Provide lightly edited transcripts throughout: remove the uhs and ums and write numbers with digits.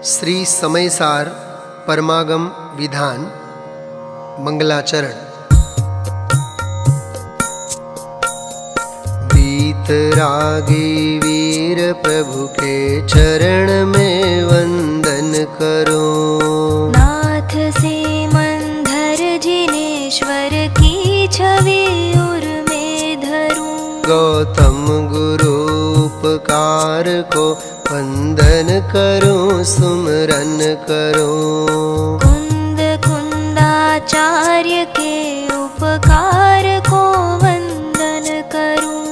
श्री समयसार परमागम विधान मंगलाचरण। वीतरागी वीर प्रभु के चरण में वंदन करो। नाथ से मंधर जिनेश्वर की छवि उर में धरूं। गौतम गुरु उपकार को वंदन करूं, सुमरन करूं। कुंद कुंदाचार्य के उपकार को वंदन करूं।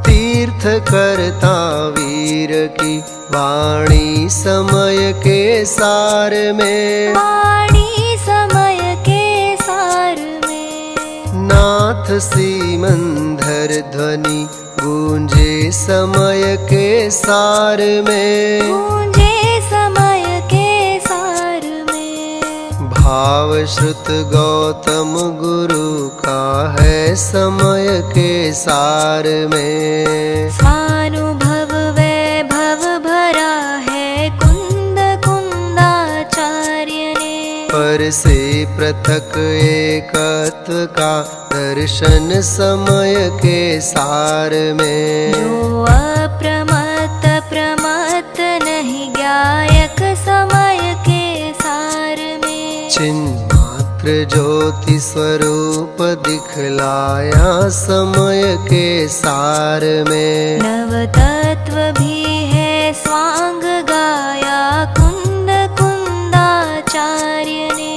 तीर्थ करता वीर की वाणी समय के सार में। वाणी समय के सार में। नाथ सीमंधर ध्वनि गूंजे समय के सार में। गूंजे समय के सार में। भाव श्रुत गौतम गुरु का है समय के सार में। स्वानुभव वैभव भरा है कुंद कुंदाचार्य ने। पर से पृथक एकत्व का दर्शन समय के सार में। जो अप्रमत्त प्रमत्त नहीं गायक समय के सार में। चिन्ह मात्र ज्योति स्वरूप दिखलाया समय के सार में। नव तत्व भी है स्वांग गाया कुंद कुंदाचार्य ने।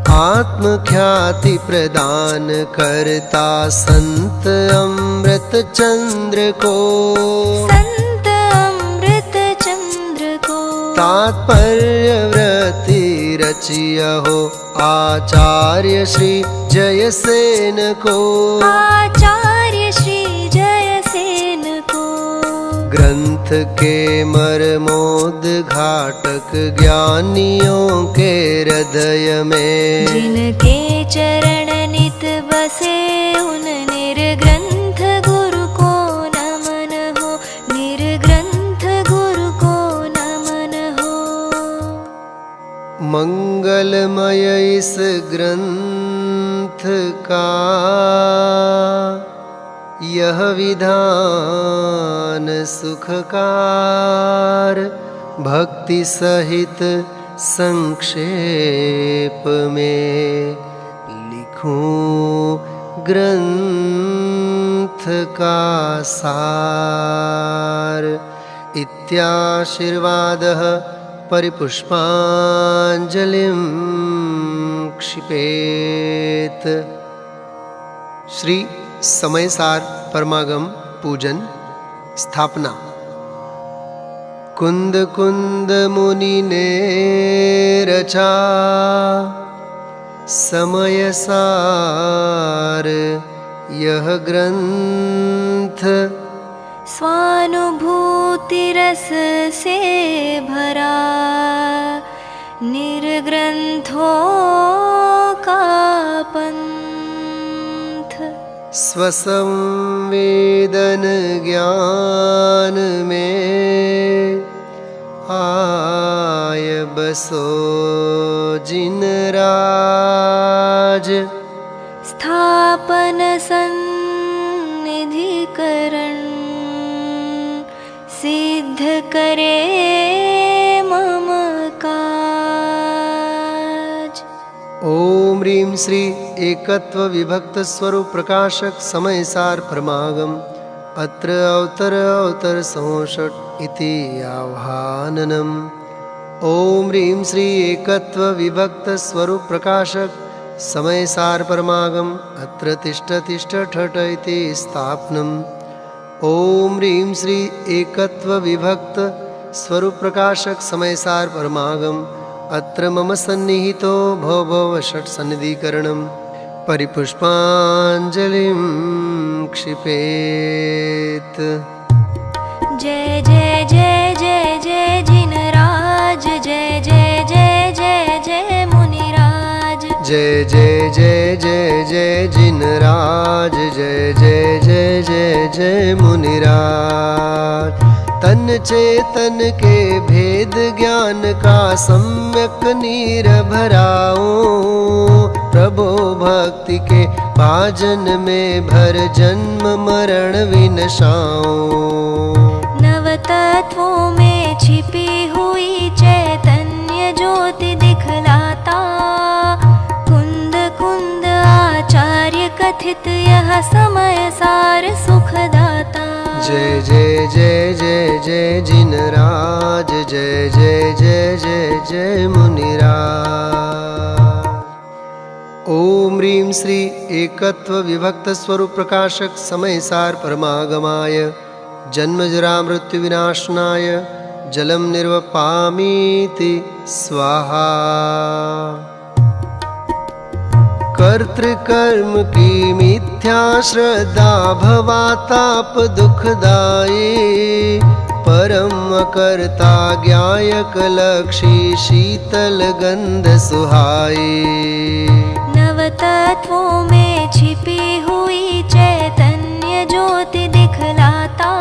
आत्म ख्याति प्रदान करता संत अमृत चंद्र को। संत अमृत चंद्र को। तात्पर्य वृत्ति रचिया हो आचार्य श्री जयसेन को। आचार्य श्री जयसेन को। ग्रंथ के मर्मोद घाटक ज्ञानियों के हृदय में। जिनके चरण नित बसे उन निर्ग्रंथ गुरु को नमन हो। निर्ग्रंथ गुरु को नमन हो। मंगलमय इस ग्रंथ का यह विधान सुखकार। भक्ति सहित संक्षेप में लिखूं ग्रंथ का सार। इत्याशीर्वादः परिपुष्पांजलिं क्षिपेत। श्री समयसार परमागम पूजन स्थापना। कुंद कुंद मुनि ने रचा समयसार यह ग्रंथ। स्वानुभूति रस से भरा निर्ग्रंथों का पंथ। स्वसंवेदन ज्ञान में आय बसो जिन राज। स्थापन सन्निधिकरण सिद्ध करे मम काज। ओम ह्रीं श्री एकत्व विभक्त स्वरूप प्रकाशक समयसार परमागम। अत्र अवतर संषट् इति आह्वाननम्। ओम ह्रीं श्री एकत्व विभक्त स्वरूप प्रकाशक समयसार परमागम। अत्र तिष्ठ तिष्ठ ठठ इति स्थापनम्। ओम ह्रीं श्री एकत्व विभक्त स्वरूप प्रकाशक समयसार परमागम। अत्र मम सन्निहितो भव भव षट् सन्निधिकरणम्। परिपुष्पांजलिं क्षिपेत। जय जय जय जय जय जिनराज। जय जय जय जय जय मुनिराज। जय जय जय जय जय जिनराज। जय जय जय जय जय मुनिराज। तन चेतन के भेद ज्ञान का सम्यक नीर भराओ। प्रभो भक्ति के भाजन में भर जन्म मरण विनशाओ। नव तत्वों में छिपी हुई चैतन्य ज्योति दिखलाता। कुंद कुंद आचार्य कथित यह समय सार सुखदाता। जय जय जय जय जय जिनराज, जय जय जय जय जय मुनिराज। ओम ह्रीं श्री एकत्व विभक्त स्वरूप प्रकाशक समय सार परमागमाय जन्म जरा मृत्यु विनाशनाय जलम निर्वपामीति स्वाहा। कर्तृकर्म की मिथ्या श्रद्धा भवाताप दुखदायी। परम कर्ता ज्ञायक लक्षी शीतल गंध सुहाई। नव तत्वों में छिपी हुई चैतन्य ज्योति दिखलाता।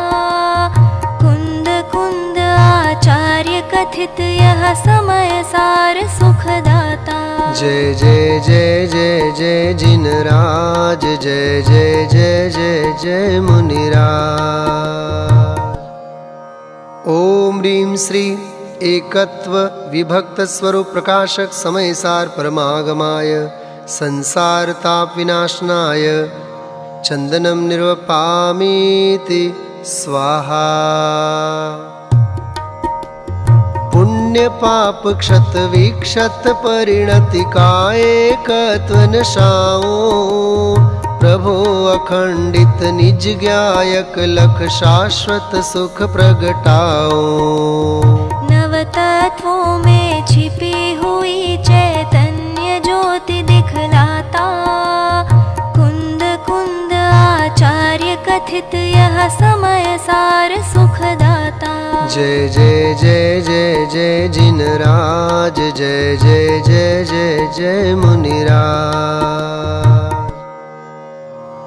कुंद कुंद आचार्य कथित यह समय सार सुखदाता। जय जय जय जय जय जिनराज, जय जय जय जय जय मुनिराज। ओम ह्रीं श्री एकत्व विभक्त स्वरूप प्रकाशक समय सार परमागमाय संसार ताप विनाशनाय चंदनम निर्वपामीति स्वाहा। पुण्य पाप क्षत विक्षत परिणति का एकत्व नशाओ। प्रभो अखंडित निज ज्ञायक लख शाश्वत सुख प्रगटाओ। नव तत्वों में छिपी हुई चैतन्य ज्योति दिखलाता। कुंद कुंद आचार्य कथित यह समय सार सुखदाता। जय जय जय जय जय जिनराज, जय जय जय जय जय मुनिराज।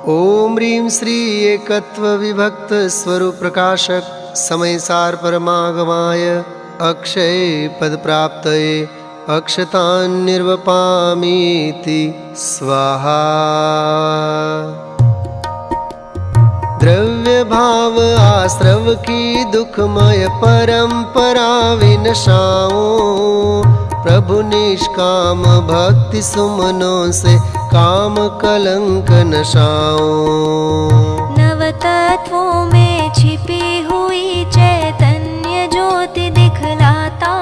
ओम ह्रीं श्री एकत्व विभक्त स्वरूप प्रकाशक समय सार परमागमाय अक्षय पद प्राप्तये अक्षतान् निर्वपामीति स्वाहा। द्रव्य भाव आश्रव की दुखमय परंपरा विनशाओ। प्रभु निष्काम भक्ति सुमनों से काम कलंक नशाओ। नव तत्वों में छिपी हुई चैतन्य ज्योति दिखलाता।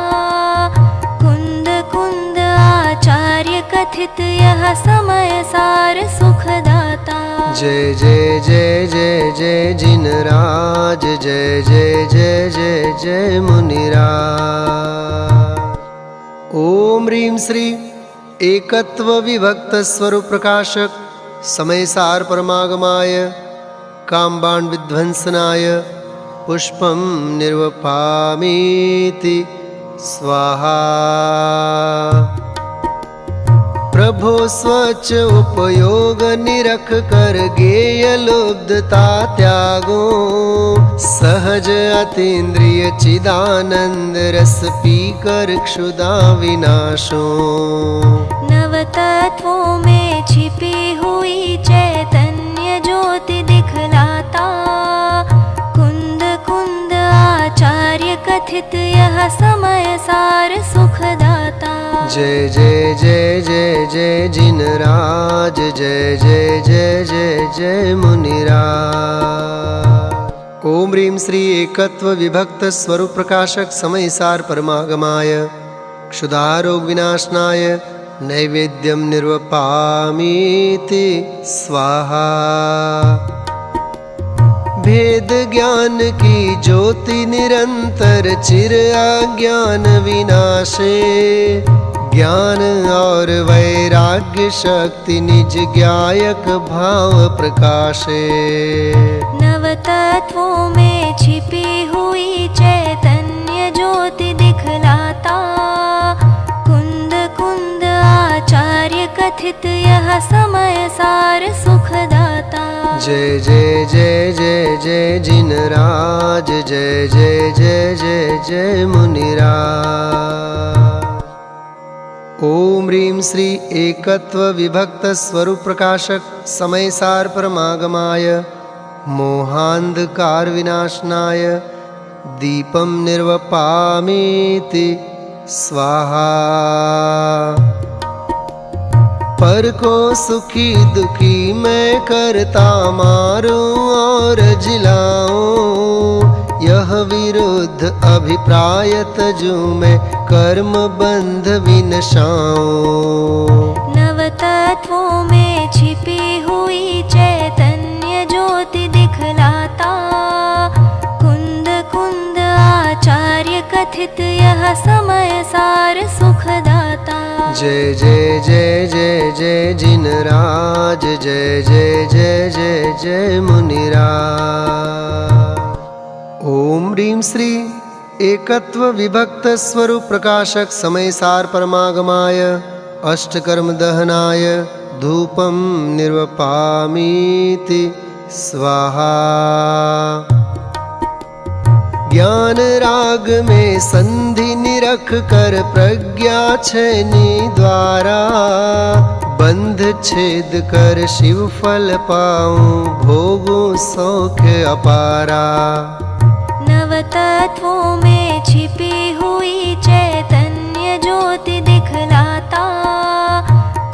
कुंद कुंद आचार्य कथित यह समय सार सुखदाता। जय जय जय जय जय जिनराज, जय जय जय जय जय मुनिराज। ओम ह्रीं श्री एकत्व विभक्त स्वरूप प्रकाशक समय सार परमागमाय कामबाण विध्वंसनाय पुष्पम निर्वपामीति स्वाहा। प्रभो स्वच्छ उपयोग निरख कर गेय लुब्धता त्यागो। सहज अतीन्द्रिय चिदानंद रस पी कर क्षुधा विनाशो। नव तत्वों में छिपी हुई चैतन्य ज्योति दिखलाता। कुंद कुंद आचार्य कथित यह समय सार सुखदाता। जय जय जय जय जय जिनराज, जय जय जय जय जय मुनिराज। ओम ह्रीं श्री एकत्व विभक्त स्वरूप प्रकाशक समय सार परमागमाय क्षुधारोग विनाशनाय नैवेद्यम निर्वपामीति स्वाहा। भेद ज्ञान की ज्योति निरंतर चिर अज्ञान विनाशे। ज्ञान और वैराग्य शक्ति निज ज्ञायक भाव प्रकाशे। नव तत्वों में छिपी हुई चैतन्य ज्योति दिखलाता। कुंद कुंद आचार्य कथित यह समय सार सुखदाता। जय जय जय जय जय जिनराज, जय जय जय जय जय मुनिराज। ओम ह्रीं श्री एकत्व विभक्त स्वरूप प्रकाशक समय सार परमागमाय मोहांधकार विनाशनाय दीपम निर्वपामीति स्वाहा। पर को सुखी दुखी मैं करता मारूं और जिलाऊं, यह विरुद्ध अभिप्राय तजू मैं कर्म बंध विनशाऊं। नव तत्वों में छिपी हुई चैतन्य ज्योति दिखलाता, कुंद कुंद आचार्य कथित यह समय सार सुखदाता। जय जय जय जय जय जिनराज, जय जय जय जय जय मुनिराज। ओम ह्रीं श्री एकत्व विभक्त स्वरूप प्रकाशक समय सार परमागमाय अष्टकर्म दहनाय धूपम निर्वपामीति स्वाहा। ज्ञान राग में संधि निरख कर प्रज्ञा छेनी द्वारा, बंध छेद कर शिव फल पाऊं भोगूं सौख्य अपारा। नव तत्वों में छिपी हुई चैतन्य ज्योति दिखलाता,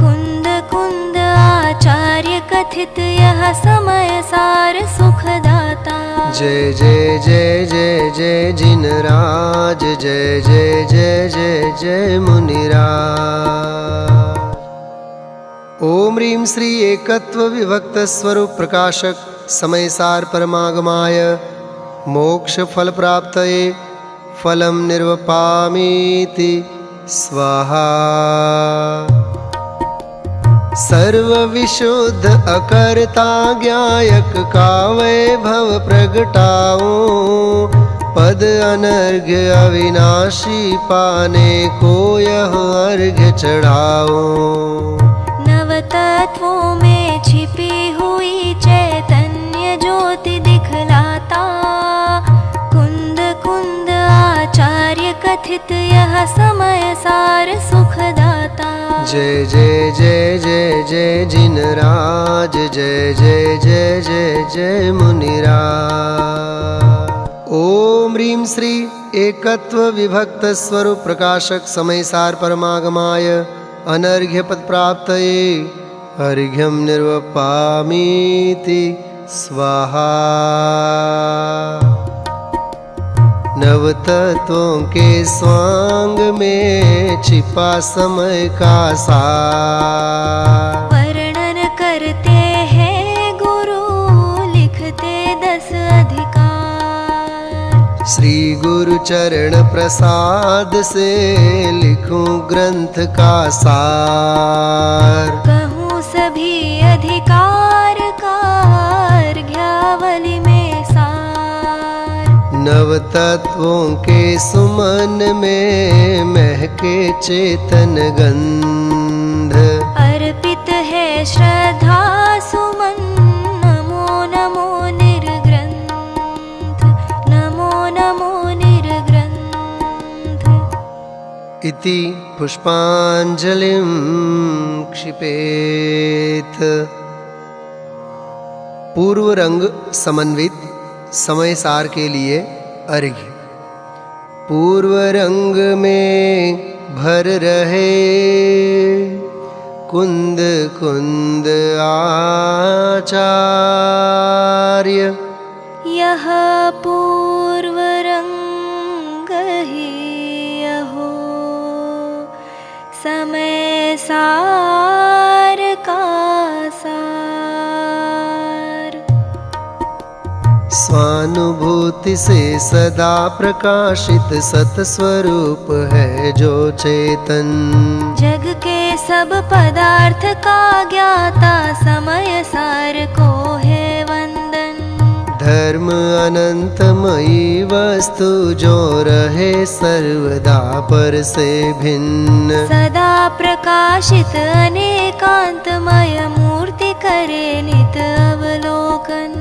कुंद कुंद आचार्य कथित यह समय सार सुखदाता। जय जय जय जय जय जिनराज, जय जय जय जय जय मुनिराज। ओम ह्रीं श्री एकत्व विभक्त स्वरूप प्रकाशक समय सार परमागमाय मोक्ष फल प्राप्तये फलम निर्वपामीति स्वाहा। सर्व विशुद्ध अकर्ता ज्ञायक का वैभव प्रगटाऊं, पद अनर्घ्य अविनाशी पाने को यह अर्घ्य चढ़ाऊं। नव तत्वों में छिपी हुई चैतन्य ज्योति दिखलाता, कुंद कुंद आचार्य कथित यह समय सार सुखदाता। जय जय जय जय जय जिनराज, जय जय जय जय जय मुनिराज। ओम ह्रीं श्री एकत्व विभक्त स्वरूप प्रकाशक समय सार परमागमाय अनर्घ्य पद प्राप्तये अर्घ्यम निर्वपामीति स्वाहा। नव तत्वों के स्वांग में छिपा समय का सार, वर्णन करते हैं गुरु लिखते 10 अधिकार। श्री गुरु चरण प्रसाद से लिखूं ग्रंथ का सार, कहूँ सभी अधिकार का अर्घ्यावली में सार। नव तत्वों के सुमन में महके चेतन गंध, अर्पित है श्रद्धा सुमन नमो नमो निर्ग्रंथ, नमो नमो निर्ग्रंथ। इति पुष्पांजलिं क्षिपेत। पूर्व रंग समन्वित समय सार के लिए अर्घ्य। पूर्व रंग में भर रहे कुंद कुंद आचार्य, यह पूर्व रंग ही यहो समय सार का सार। स्वानुभूति से सदा प्रकाशित सतस्वरूप है जो चेतन, जग के सब पदार्थ का ज्ञाता समय सार को है वंदन। धर्म अनंतमयी वस्तु जो रहे सर्वदा पर से भिन्न, सदा प्रकाशित अनेकांतमय मूर्ति करे नित अवलोकन।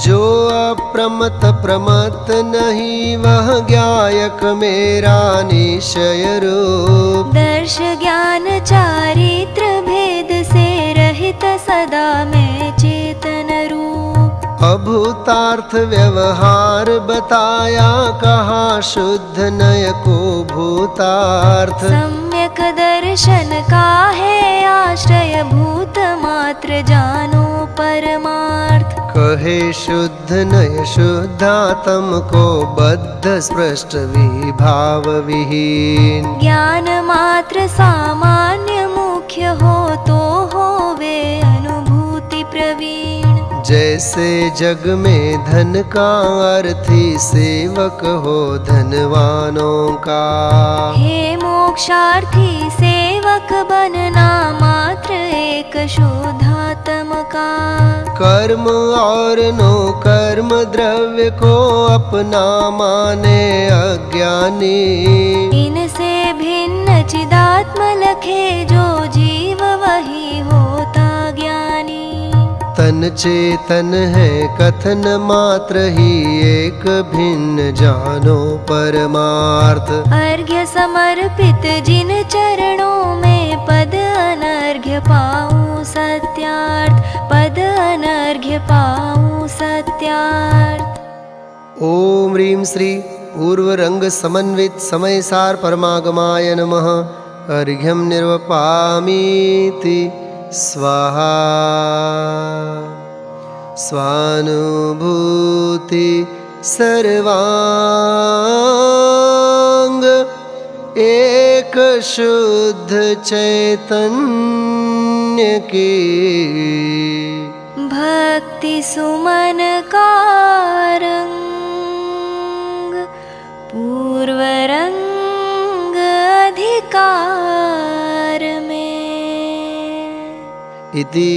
जो अप्रमत प्रमत नहीं वह ज्ञायक मेरा निश्चय रूप। दर्श ज्ञान चारित्र भेद से रहित सदा मैं चेतन रूप। अभूतार्थ व्यवहार बताया कहा शुद्ध नय को भूतार्थ। सम्यक दर्शन का है आश्रय भूत मात्र जानो परमार्थ। कहे शुद्ध नय शुद्धात्म को बद्ध स्पष्ट विभाव विहीन। ज्ञान मात्र सामान्य मुख्य हो तो होवे अनुभूति प्रवीण। जैसे जग में धन का अर्थी सेवक हो धनवानों का। हे मोक्षार्थी सेवक बनना मात्र एक शुद्धात्म का। कर्म और नो कर्म द्रव्य को अपना माने अज्ञानी। इनसे भिन्न चिदात्म लखे जो जीव वही होता ज्ञानी। तन चेतन है कथन मात्र ही एक भिन्न जानो परमार्थ। अर्घ्य समर्पित जिन चरणों में पद अनर्घ्य पाऊं सत्यार्थ। पद अनर्घ्य पाऊं सत्यार्थ। ओम ह्रीं श्री पूर्व रंग समन्वित समयसार परमागमाय नमः। अर्घ्यं निर्वपामीति स्वाहा। स्वानुभूति सर्वांग एक शुद्ध चैतन्य की। भक्ति सुमन का रंग पूर्व रंग अधिकार में। इति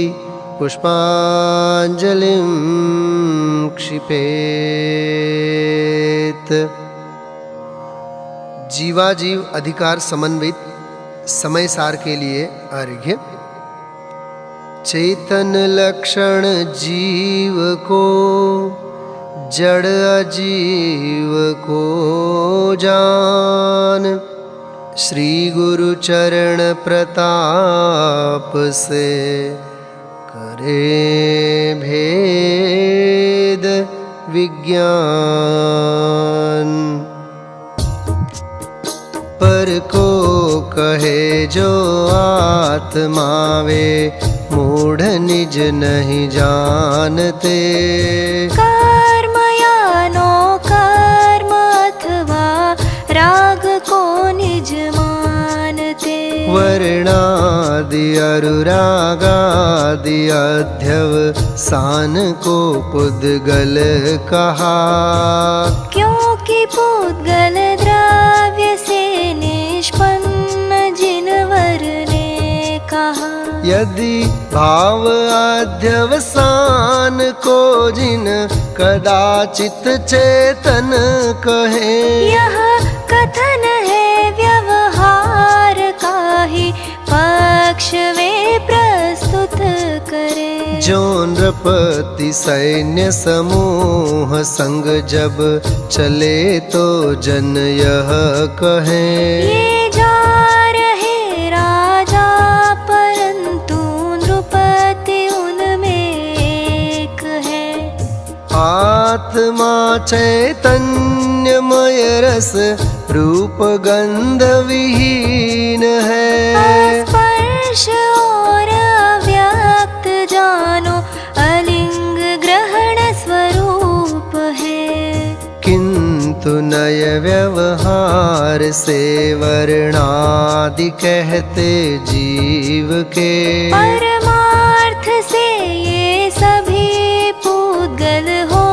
पुष्पांजलिं क्षिपेत। जीवाजीव अधिकार समन्वित समय सार के लिए अर्घ्य। चेतन लक्षण जीव को जड़ अजीव को जान। श्री गुरु चरण प्रताप से करे भेद विज्ञान। पर को कहे जो आत्मा वे मूढ़ निज नहीं जानते। कर्म या नो कर्म अथवा राग को निज मानते। वर्णादि अनुरागादि अध्यवसान को पुद्गल कहा। क्योंकि पुद्गल द्रव्य से निष्पन्न जिनवर ने कहा। यदि भाव अध्यवसान को जिन कदाचित चेतन कहे। यह कथन है व्यवहार का ही पक्ष वे प्रस्तुत करे। जो नृपति सैन्य समूह संग जब चले तो जन यह कहे। ये जा रहे राजा परंतु नृपति उनमें एक है। आत्मा चैतन्यमय रस रूप गंध विहीन है। स्पर्श और अव्यक्त जानो अलिंग ग्रहण स्वरूप है। किंतु नय व्यवहार से वर्णादि कहते जीव के। परमार्थ से ये सभी पूद्गल हो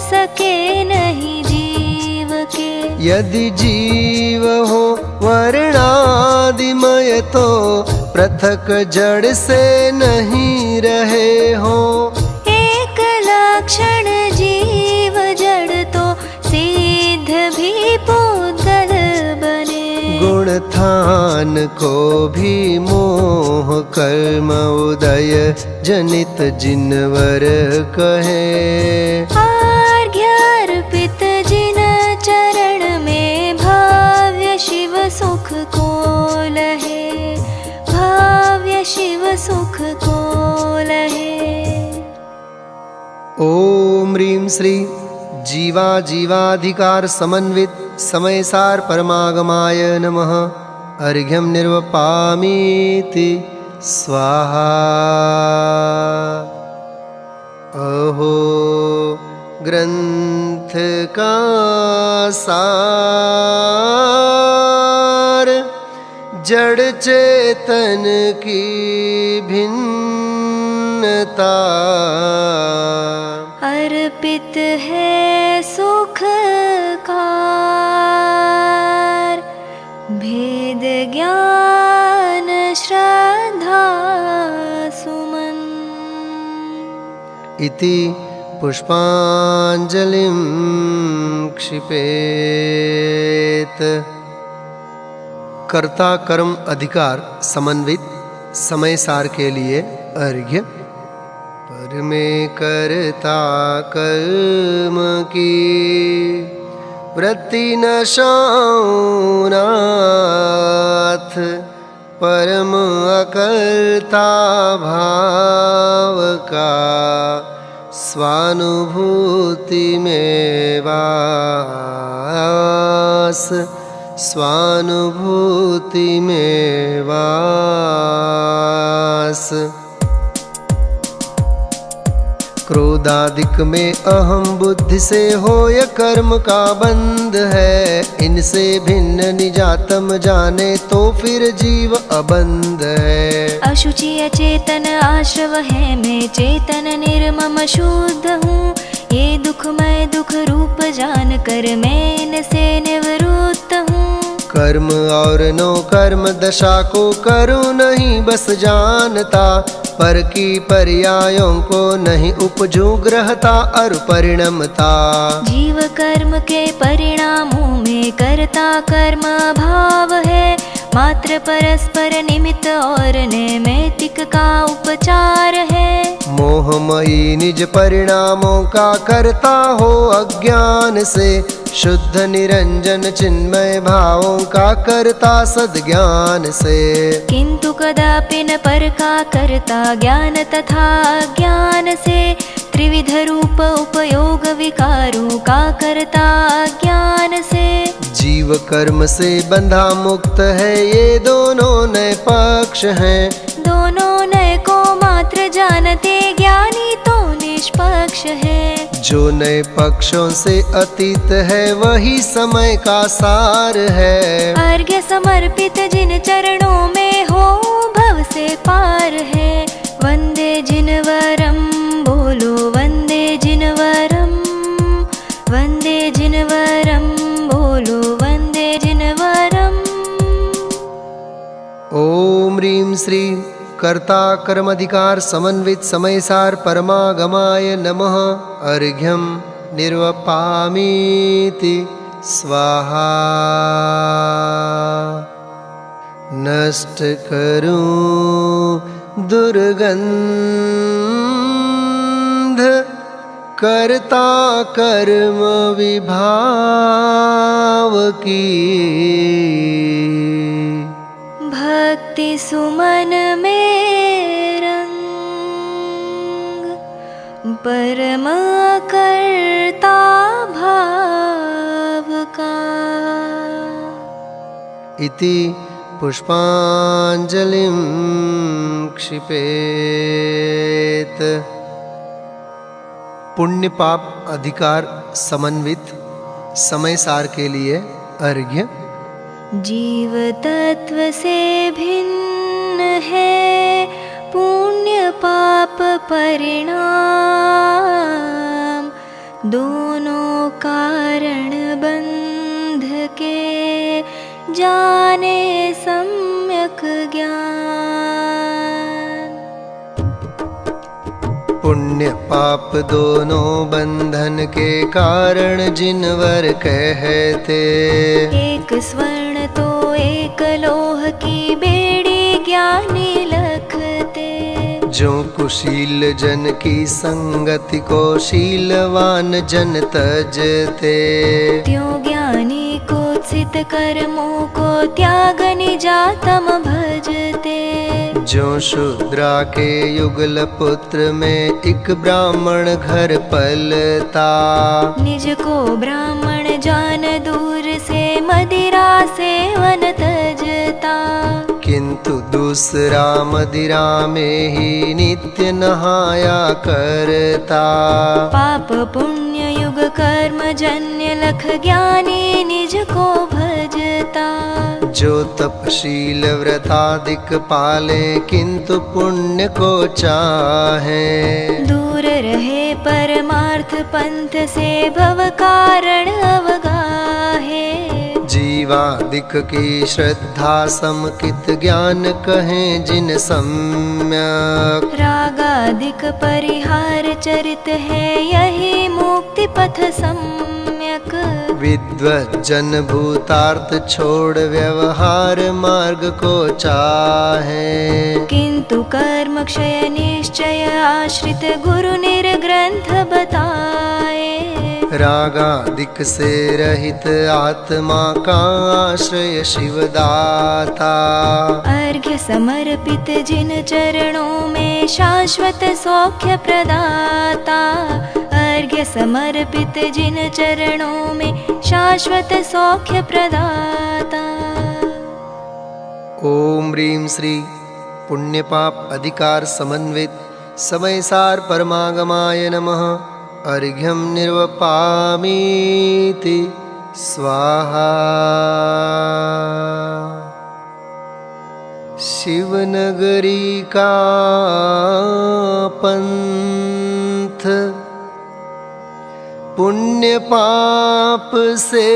सके नहीं जीव के। यदि जीव हो वर्णादिमय तो पृथक जड़ से नहीं रहे हो। एक लक्षण जीव जड़ तो सिद्ध भी पूद्गल बने। गुण थान को भी मोह कर्म उदय जनित जिनवर कहे। अर्घ्य अर्पित जिन चरण में भव्य शिव सुख को लहे, भव्य शिव सुख को लहे। ओम ह्रीं श्री जीवा जीवाधिकार समन्वित समयसार परमागमाय नमः। अर्घ्यं निर्वपामीति स्वाहा। अहो ग्रंथ का सार जड़ चेतन की भिन्नता, अर्पित है सुख कार, भेद ज्ञान श्रद्धा सुमन। इति पुष्पांजलिं क्षिपेत। कर्ता कर्म अधिकार समन्वित समय सार के लिए अर्घ्य। पर में करता कर्म की वृत्ति नशाऊं नाथ, परम अकर्ता भाव का स्वानुभूति में वास, स्वानुभूति में वास। क्रोधादिक में अहम बुद्धि से हो यह कर्म का बंध है, इनसे भिन्न निजातम जाने तो फिर जीव अबंध है। अशुचि अचेतन आश्रव है, मैं चेतन निर्मम शुद्ध हूँ। ये दुख मैं दुख रूप जान कर मैं इनसे निवृत्त हूँ। कर्म और नो कर्म दशा को करूँ नहीं बस जानता, पर की पर्यायों को नहीं उपजू ग्रहता और परिणमता। जीव कर्म के परिणामों में करता कर्म भाव है, मात्र परस्पर निमित्त और नैमित्तिक का उपचार है। मोहमयी निज परिणामों का करता हो अज्ञान से, शुद्ध निरंजन चिन्मय भावों का करता सद्ज्ञान से। किंतु कदापि न पर का करता ज्ञान तथा अज्ञान से, त्रिविध रूप उपयोग विकारों का करता ज्ञान से। जीव कर्म से बंधा मुक्त है, ये दोनों नए पक्ष हैं। दोनों नए को मात्र जानते ज्ञानी तो निष्पक्ष है। जो नए पक्षों से अतीत है वही समय का सार है। अर्घ्य समर्पित जिन चरणों में हो भव से पार है। वंदे जिनवरम बोलो वंदे जिनवरम, वंदे जिनवरम बोलो वंदे जिनवरम। ओम ह्रीं श्री कर्ता कर्माधिकार समन्वित समयसार परमागमाय नमः। अर्घ्यं निर्वपामीति स्वाहा। नष्ट करूं दुर्गंध करता कर्म विभाव की। भक्ति सुमन में रंग परम करता भाव का। इति पुष्पांजलिं क्षिपेत। पुण्य पाप अधिकार समन्वित समय सार के लिए अर्घ्य। जीव तत्व से भिन्न है पुण्य पाप परिणाम, दोनों कारण बंध के जाने सम्यक ज्ञान। पुण्य पाप दोनों बंधन के कारण जिनवर कहते। एक स्वर्ण तो एक लोह की बेड़ी ज्ञानी लखते। जो कुशील जन की संगति को शीलवान जन तजते। त्यों ज्ञानी को चित कर्मों को त्याग निजातम भजते। जो शूद्रा के युगल पुत्र में एक ब्राह्मण घर पलता। निज को ब्राह्मण जान दूर से मदिरा सेवन तजता। किंतु दूसरा मदिरा में ही नित्य नहाया करता। पाप पुण्य युग कर्म जन्य लख ज्ञानी निज को भजता। जो तपशील व्रतादिक पाले किंतु पुण्य को चाहे। दूर रहे परमार्थ पंथ से भव कारण अवगाहे। जीवादिक की श्रद्धा समकित ज्ञान कहें जिन सम्यक। रागादिक परिहार चरित है यही मुक्ति पथ सम्यक। विद्वज्जन भूतार्थ छोड़ व्यवहार मार्ग को चाहे। किंतु कर्म क्षय निश्चय आश्रित गुरु निर्ग्रंथ बताए। रागादिक से रहित आत्मा का आश्रय शिवदाता। अर्घ्य समर्पित जिन चरणों में शाश्वत सौख्य प्रदाता। अर्घ्य समर्पित जिन चरणों में शाश्वत सौख्य प्रदाता। ओम ह्रीं श्री पुण्य पाप अधिकार समन्वित समयसार परमागमाय नमः। अर्घ्यं निर्वपामीति स्वाहा। शिवनगरी का पंथ पुण्य पाप से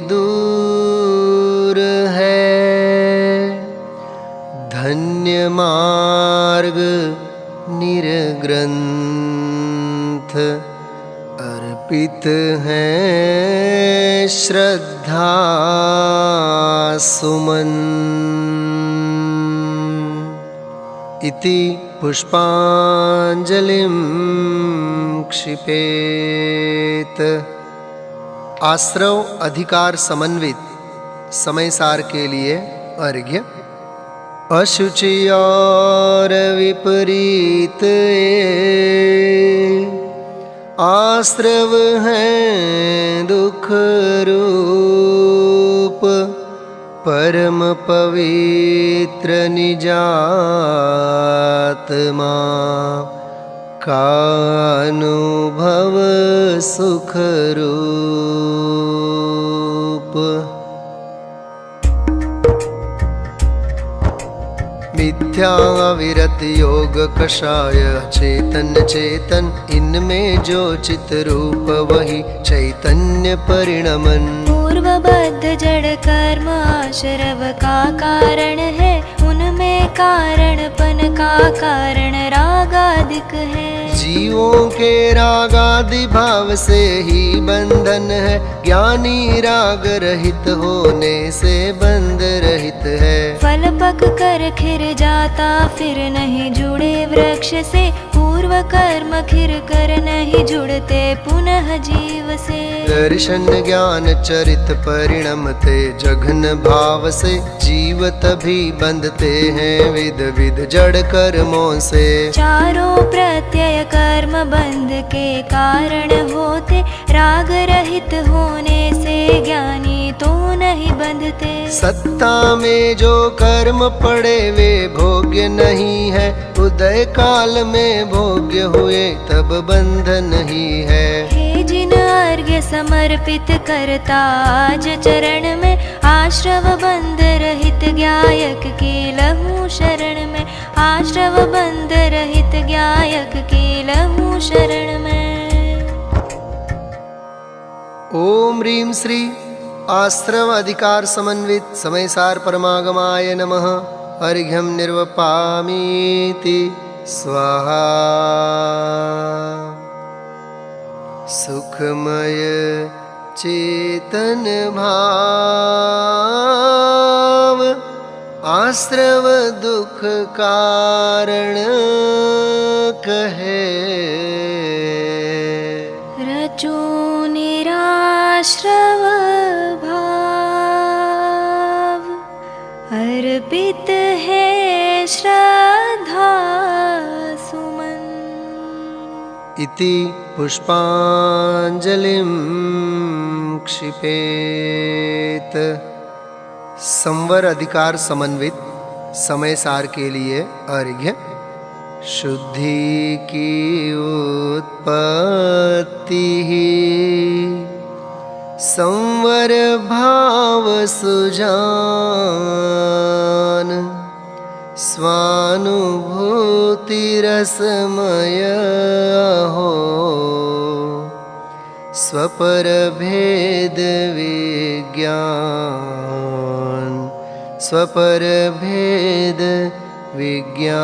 दूर है। धन्य मार्ग निर्ग्रंथ अर्पित है श्रद्धा सुमन। इति पुष्पांजलिं क्षिपेत। आश्रव अधिकार समन्वित समयसार के लिए अर्घ्य। अशुचि और विपरीत आश्रव हैं दुख रूप। परम पवित्र निजात्मा का अनुभव सुख रूप। मिथ्या विरत योग कषाय चेतन चेतन। इनमें जो चित रूप वही चैतन्य परिणमन। पूर्वबद्ध जड़ कर्म आश्रव का कारण है। उनमें कारणपन का कारण रागादिक है। जीवों के रागादि भाव से ही बंधन है। ज्ञानी राग रहित होने से बंध रहित है। फल पक कर खिर जाता फिर नहीं जुड़े वृक्ष से। पूर्व कर्म खिर कर नहीं जुड़ते पुनः जीव से। दर्शन ज्ञान चरित परिणमते जघन भाव से। जीव तभी बंधते हैं विध विध जड़ कर्मों से। चारों प्रत्यय कर्म बंध के कारण होते। राग रहित होने से ज्ञानी तो नहीं बंधते। सत्ता में जो कर्म पड़े वे भोग्य नहीं है। उदय काल में भोग्य हुए तब बंध नहीं है। हे जिन अर्घ्य समर्पित करता आज चरण में। आश्रव बंध रहित ज्ञायक की लहू शरण में। आश्रव बंध रहित ज्ञायक की लहू शरण में। ओम ह्रीं श्री आश्रव अधिकार समन्वित समयसार परमागमाय नमः। अर्घ्यं निर्वपामीति स्वाहा। सुखमय चेतन भाव आश्रव दुख कारण कहे, रचो निराश्रव भाव, अर्पित है श्रद्धा सुमन। इति पुष्पांजलिं क्षिपेत। संवर अधिकार समन्वित समय सार के लिए अर्घ्य। शुद्धि की उत्पत्ति ही संवर भाव सुजान, स्वानुभूति रसमय हो, स्वपर भेद विज्ञान, स्वपर भेद विज्ञान।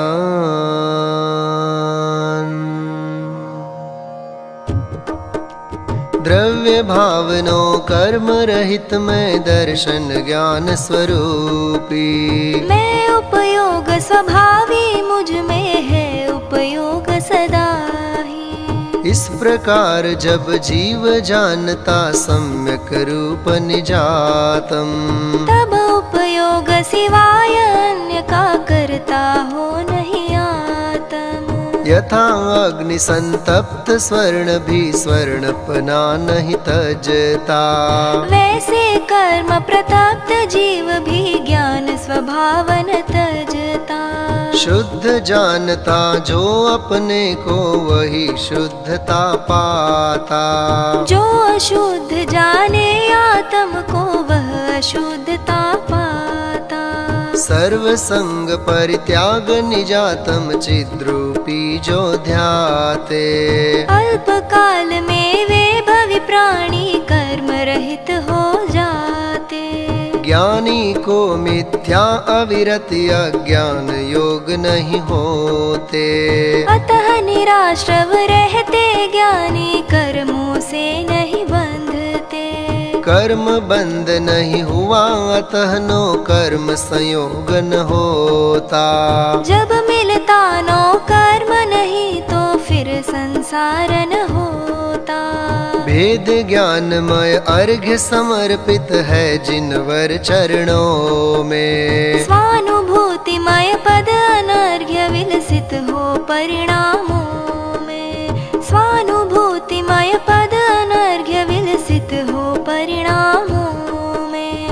द्रव्य भावनो कर्म रहित मैं दर्शन ज्ञान स्वरूपी, मैं उपयोग स्वभावी, मुझ में है उपयोग सदा ही। इस प्रकार जब जीव जानता सम्यक रूप निजातम, तब उपयोग सिवाय अन्य का करता हो नहीं आत्म। यथा अग्नि संतप्त स्वर्ण भी स्वर्णपना नहीं तजता, वैसे कर्म प्रतप्त जीव भी ज्ञान स्वभावन तजता। शुद्ध जानता जो अपने को वही शुद्धता पाता, जो अशुद्ध जाने आत्म को वह अशुद्धता पाता। सर्व संग परित्याग निजातम चिद्रूपी जो ध्याते, अल्प काल में वे भवि प्राणी कर्म रहित हो जाते। ज्ञानी को मिथ्या अविरति अज्ञान योग नहीं होते, अतः निराश्रव रहते ज्ञानी कर्मों से नहीं बंधते। कर्म बंध नहीं हुआ अतः नो कर्म संयोग न होता, जब मिलता नो कर्म नहीं तो फिर संसार न होता। भेद ज्ञानमय अर्घ्य समर्पित है जिनवर चरणों में, स्वानुभूतिमय पद अनर्घ्य विलसित हो परिणामों में। स्वानुभूतिमय पद अनर्घ्य विलसित हो परिणामों में।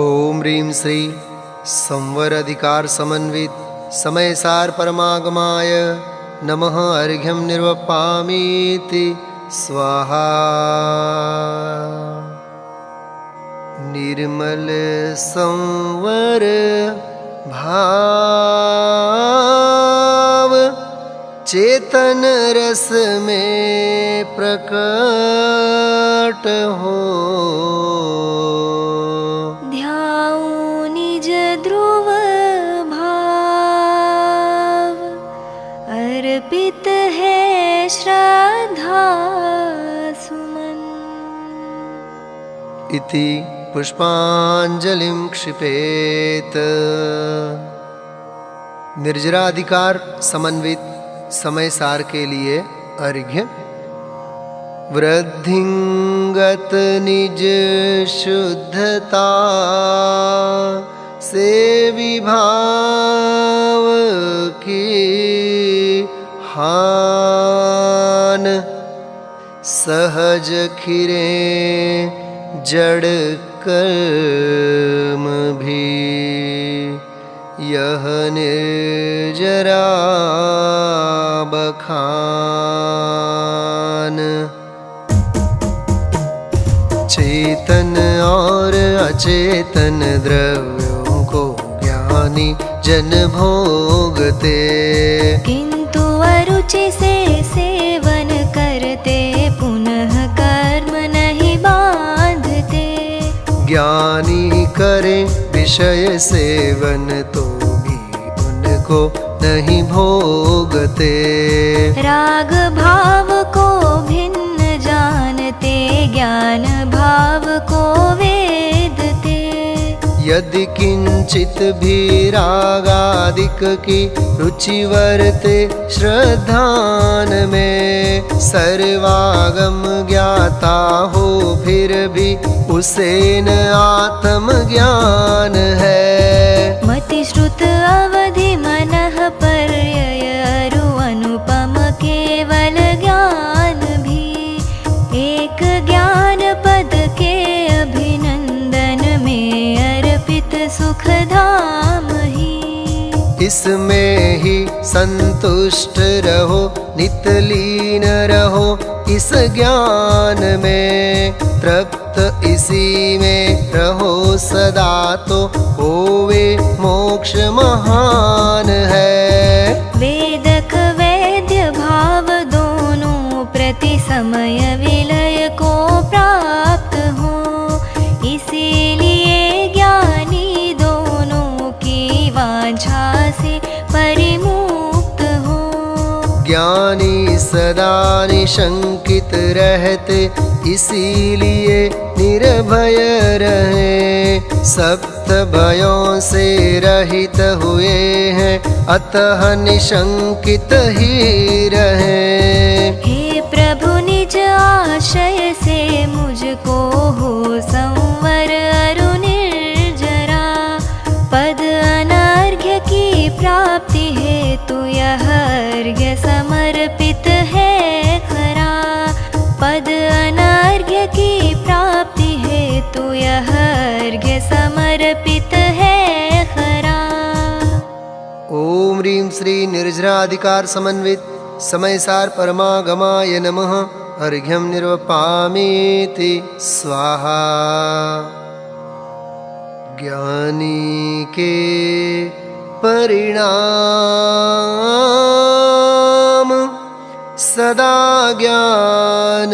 ओम ह्रीं श्री संवर अधिकार समन्वित समय सार परमागमाय नमः। अर्घ्यं निर्वपामीति स्वाहा। निर्मल संवर भाव चेतन रस में प्रकट हो, ध्याऊ निज ध्रुव भाव, अर्पित है श्रद्धा सुमन। इति पुष्पांजलिं क्षिपेत। निर्जराधिकार समन्वित समय सार के लिए अर्घ्य। वृद्धिंगत निज शुद्धता से विभाव की हान, सहज खिरे जड़ कर्म भी यह निर्जरा बखान। चेतन और अचेतन द्रव्यों को ज्ञानी जन भोगते, किंतु अरुचि से सेवन करते, पुनः कर्म नहीं बांधते। ज्ञानी करे विषय सेवन तो भी उनको नहीं भोगते। राग भाव को भिन्न जानते, ज्ञान भाव को वेदते। यदि किंचित भी रागादिक की रुचि वर्ते श्रद्धान में, सर्वागम ज्ञाता हो फिर भी उसे न आत्म ज्ञान है। मति श्रुत अवधि मनः पर्यय अरु अनुपम केवल ज्ञान भी, एक ज्ञान पद के अभिनंदन में अर्पित सुख धाम ही। इसमें ही संतुष्ट रहो नित लीन रहो इस ज्ञान में, तृप्त इसी में रहो सदा तो होवे मोक्ष महान है। वेदक वैद्य भाव दोनों प्रति समय विलय को प्राप्त हो, इसीलिए ज्ञानी दोनों की वांछा से परिमुक्त हो। ज्ञानी सदा निशंकित रहते इसीलिए निर्भय रहे, सप्त भयों से रहित हुए हैं अतः निशंकित ही रहे। हे प्रभु निज आशय से मुझको हो संवर अरु निर्जरा, पद अनर्घ्य की प्राप्ति हेतु यह अर्घ्य समर्पित है खरा, पद अनर्घ्य की प्राप्ति हेतु यह अर्घ्य समर्पित है खरा। ओम ह्रीं श्री निर्जराधिकार समन्वित समयसार परमागमाय नमः। अर्घ्यं निर्वपामीति स्वाहा। ज्ञानी के परिणाम सदा ज्ञान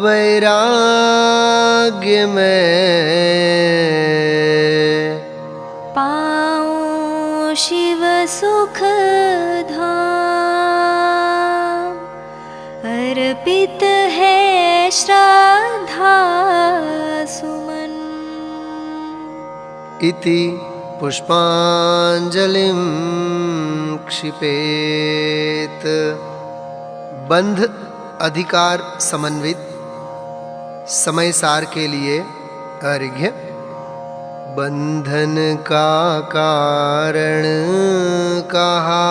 वैराग्य में, पाऊं शिव सुख धाम, अर्पित है श्रद्धा सुमन। इति पुष्पांजलिं क्षिपेत। बंध अधिकार समन्वित समय सार के लिए अर्घ्य। बंधन का कारण कहा,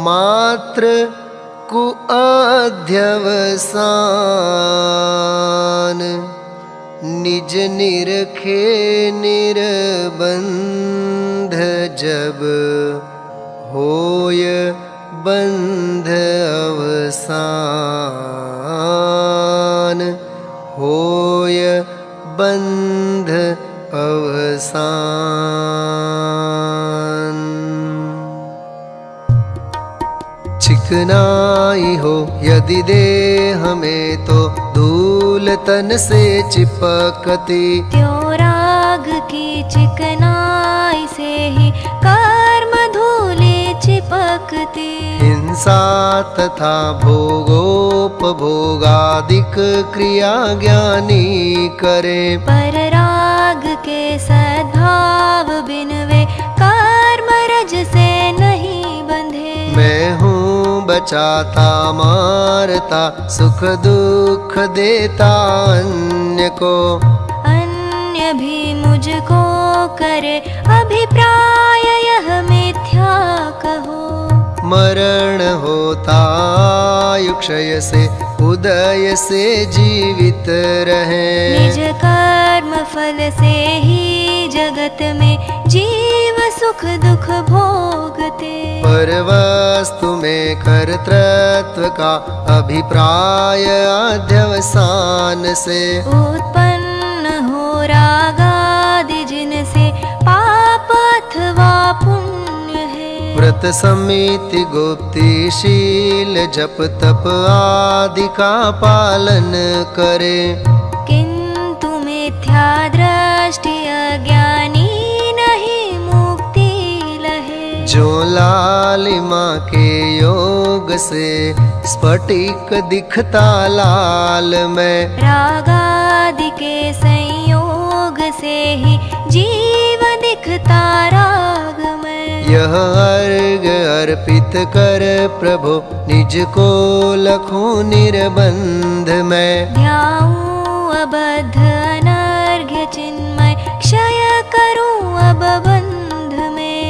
मात्र कुअध्यवसान, निज निरखे निर्बंध जब होय बंध अवसान, होय बंध अवसान। चिकनाई हो यदि देह में तो धूल तन से चिपकती, त्यों राग की चिकनाई से ही कर्म धूले चिपकती। हिंसा तथा भोगोपभोगादिक क्रिया ज्ञानी करे, पर राग के सद्भाव बिन वे कर्म रज से नहीं बंधे। मैं हूँ बचाता मारता, सुख दुख देता अन्य को, अन्य भी मुझको करे अभिप्राय यह मिथ्या कहो। मरण होता आयुक्षय से उदय से जीवित रहे, निज कर्म फल से ही जगत में जीव सुख दुख भोगते। पर वस्तु में कर्तृत्व का अभिप्राय अध्यवसान से, उत्पन्न हो रागादि जिनसे पाप अथवा पुण्य है। व्रत समिति गुप्ति शील जप तप आदि का पालन करे, किंतु मिथ्या दृष्टि अज्ञानी नहीं मुक्ति लहे। जो लालिमा के योग से स्फटिक दिखता लाल में, रागादि के संयोग से ही जीव दिखता राग में। यह अर्घ अर्पित कर प्रभु निज को लखूं निर्बंध में। ध्याऊं अबद्ध अनर्घ्य चिन्मय क्षय करूं अब बंध में,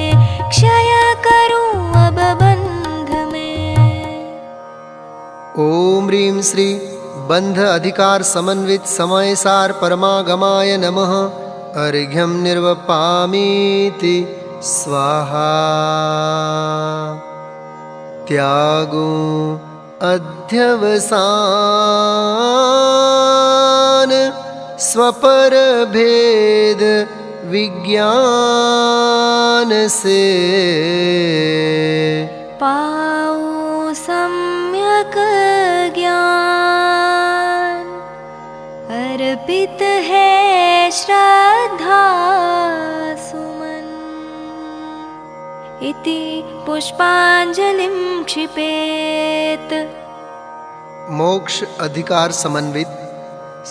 क्षय करूं अब बंध में। ओम ह्रीं श्री बंध अधिकार समन्वित समय सार परमागमाय नमः। अर्घ्यं निर्वपामीति स्वाहा। त्यागूं अध्यवसान स्वपर भेद विज्ञान से। पाऊं सम्यक ज्ञान अर्पित है श्रद्धा सुमन। इति पुष्पांजलिं क्षिपेत। मोक्ष अधिकार समन्वित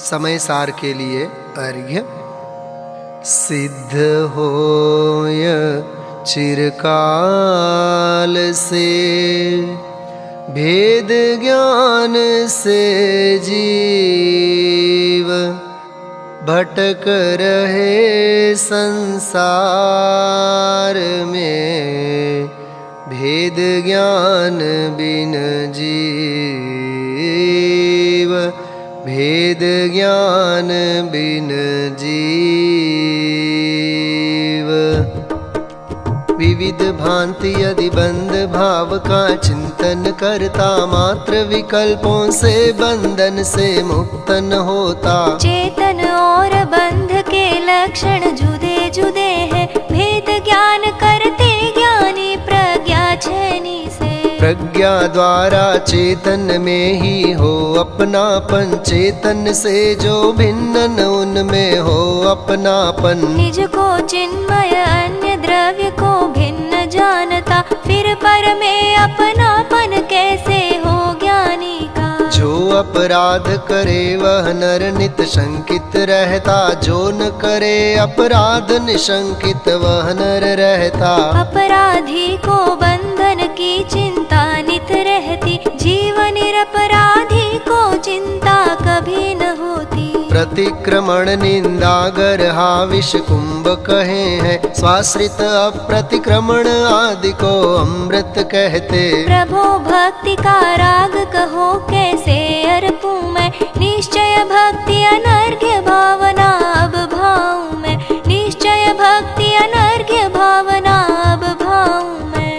समय सार के लिए अर्घ्य। सिद्ध होय चिरकाल से भेद ज्ञान से जीव भटक रहे संसार में। भेद ज्ञान बिन जीव, भेद ज्ञान बिन जीव। विविध भांति यदि बंध भाव का चिंतन करता, मात्र विकल्पों से बंधन से मुक्त न होता। चेतन और बंध के लक्षण जुदे जुदे हैं, भेद ज्ञान करते ज्ञानी प्रज्ञा छेनी से। प्रज्ञा द्वारा चेतन में ही हो अपनापन, चेतन से जो भिन्न उनमें हो अपनापन। निज को चिन्मय अन्य द्रव्य को भिन्न जानता, फिर पर में अपनापन कैसे हो ज्ञानी का। जो अपराध करे वह नर नित शंकित रहता, जो न करे अपराध निशंकित वह नर रहता। अपराधी को बंधन की चिंता नित रहती, जीव निरपराधी को चिंता कभी न होती। प्रतिक्रमण निंदा गर्हा विष कुंभ कहे हैं, स्वाश्रित अप्रतिक्रमण आदि को अमृत कहते। प्रभो भक्ति का राग कहो कैसे अर्पूं मैं, निश्चय भक्ति अनर्घ्य भावना अब भाऊं मैं। निश्चय भक्ति अनर्घ्य भावना अब भाऊं मैं।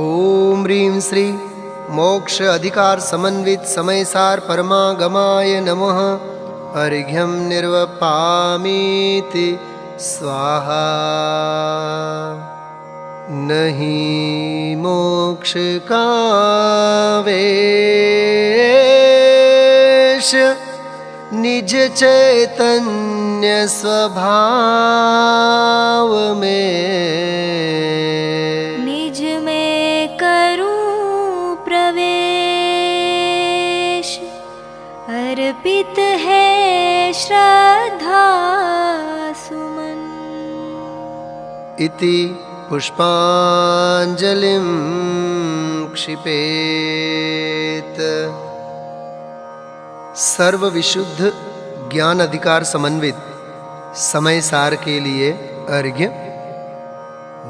ओम ह्रीं श्री मोक्ष अधिकार समन्वित समय सार परमागमाय नमः। अर्घ्यं निर्वपामीति स्वाहा। नहीं मोक्ष का वेश, निज चैतन्य स्वभाव में। निज में करूं प्रवेश, अर्पित है श्रद्धा सुमन। इति पुष्पांजलिं क्षिपेत। सर्व विशुद्ध ज्ञान अधिकार समन्वित समय सार के लिए अर्घ्य।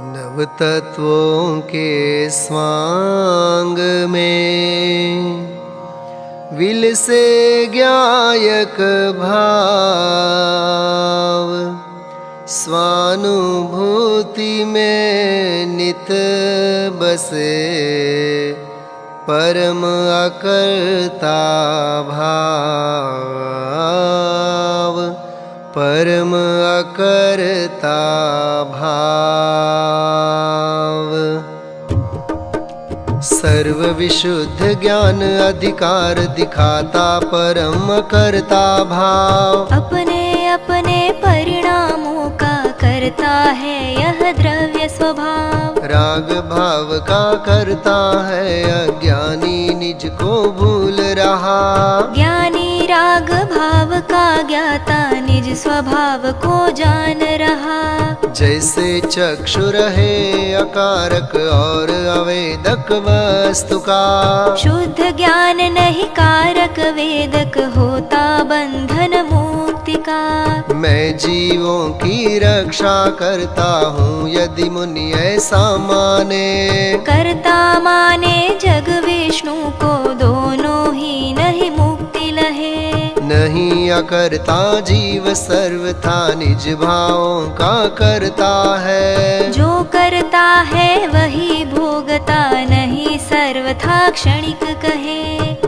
नव तत्वों के स्वांग में विल से ज्ञायक भाव, स्वानुभूति में नित बसे परम अकर्ता भाव। परम अकर्ता भाव। सर्व विशुद्ध ज्ञान अधिकार दिखाता परम कर्ता भाव। अपने अपने परिणामों का करता है यह द्रव्य स्वभाव। राग भाव का करता है, अज्ञानी निज को भूल रहा। ज्ञानी राग भाव का ज्ञाता, निज स्वभाव को जान रहा। जैसे चक्षु रहे अकारक और अवेदक वस्तु का, शुद्ध ज्ञान नहीं कारक वेदक, होता बंधन मुक्ति का। मैं जीवों की रक्षा करता हूँ, यदि मुनि ऐसा माने। करता माने जग विष्णु को, दोनों ही नहीं मुक्ति लहे। नहीं अकर्ता जीव सर्वथा, निज भावों का करता है। जो करता है वही भोगता, नहीं सर्वथा क्षणिक कहे।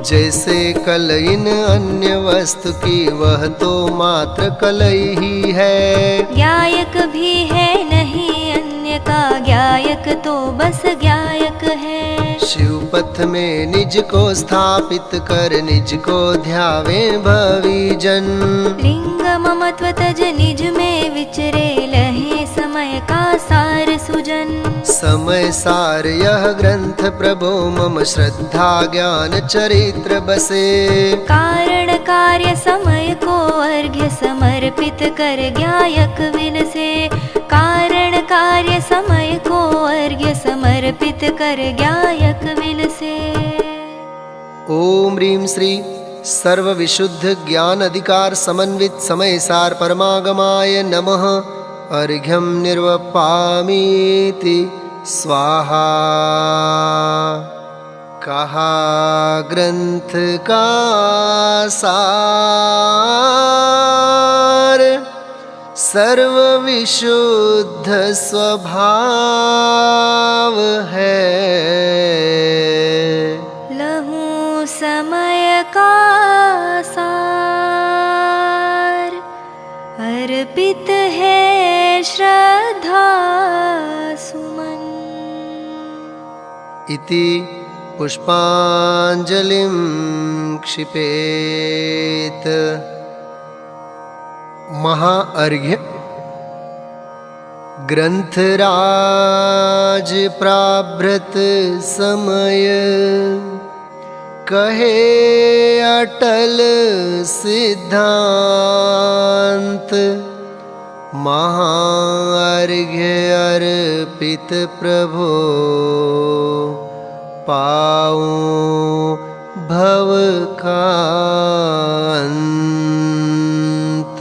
जैसे कलइन अन्य वस्तु की, वह तो मात्र कलई ही है। ज्ञायक भी है नहीं अन्य का, ज्ञायक तो बस ज्ञायक है। शिवपथ में निज को स्थापित कर, निज को ध्यावे भवी जन। लिंग ममत्व तज निज में विचरे, लहे समय का सार सुजन। समय सार यह ग्रंथ प्रभो, मम श्रद्धा ज्ञान चरित्र बसे। कारण कार्य समय को अर्घ्य समर्पित कर, ज्ञायक विनसे। कारण कार्य समय को अर्घ्य समर्पित कर, ज्ञायक विनसे। ओम ह्रीं श्री सर्व विशुद्ध ज्ञान अधिकार समन्वित समय सार परमागमाय नमः। अर्घ्यं निर्वपामीति स्वाहा। कहा ग्रंथ का सार, सर्व विशुद्ध स्वभाव है। लहू समय का सार, अर्पित है श्रद्धा सुमन। इति पुष्पांजलिं क्षिपेत। महाअर्घ्य। ग्रंथराज प्राभृत समय, कहे अटल सिद्धांत। महाअर्घ्य अर्पित प्रभो, पाऊं भव का अंत।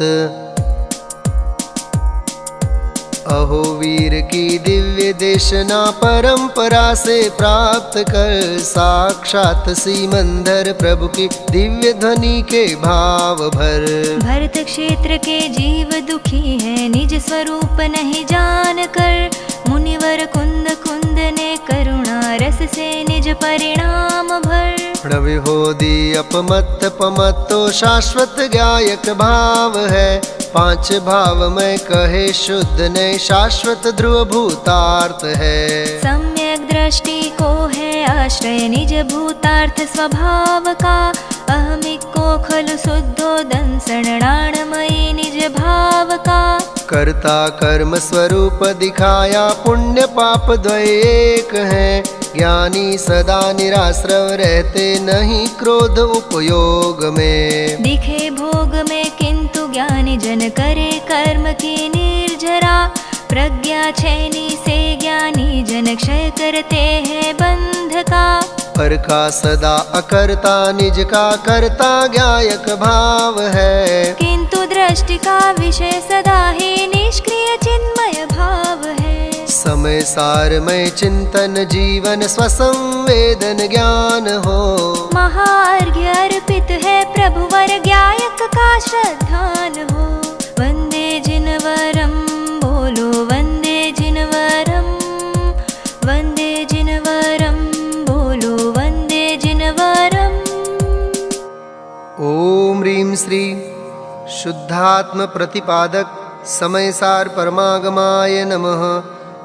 अहो वीर की दिव्य देशना, परंपरा से प्राप्त कर, साक्षात सीमंदर प्रभु की दिव्य ध्वनि के भाव भर। भरत क्षेत्र के जीव दुखी है, निज स्वरूप नहीं जान कर। मुनिवर कुंद कुंद ने करुणा रस से निज परिणाम भर। प्रविहोदी अपमत्त पमत्तो, शाश्वत ज्ञायक भाव है। पांच भाव में कहे शुद्ध ने, शाश्वत ध्रुव भूतार्थ है। सम्यक दृष्टि को है आश्रय, निज भूतार्थ स्वभाव का। अहमिक को खलु शुद्धोदन, शरणाणमयी निज भाव का। कर्ता कर्म स्वरूप दिखाया, पुण्य पाप द्वय एक है। ज्ञानी सदा निराश्रव रहते, नहीं क्रोध उपयोग में। दिखे भोग में किंतु ज्ञानी जन, करे कर्म की निर्जरा। प्रज्ञा छैनी से ज्ञानी जन, क्षय करते हैं बंध का। पर का सदा अकर्ता, निज का कर्ता ज्ञायक भाव है। किंतु दृष्टि का विषय सदा ही निष्क्रिय चिन्मय भाव है। समय सार में चिंतन जीवन, स्वसंवेदन ज्ञान हो। महाअर्घ्य अर्पित है प्रभुवर, ज्ञायक का श्रद्धान हो। वंदे जिनवरम बोलो, वंदे जिनवरम। वंदे जिनवरम बोलो, वंदे जिनवरम। ओम ह्रीं श्री शुद्धात्म प्रतिपादक समय सार परमागमाय नमः।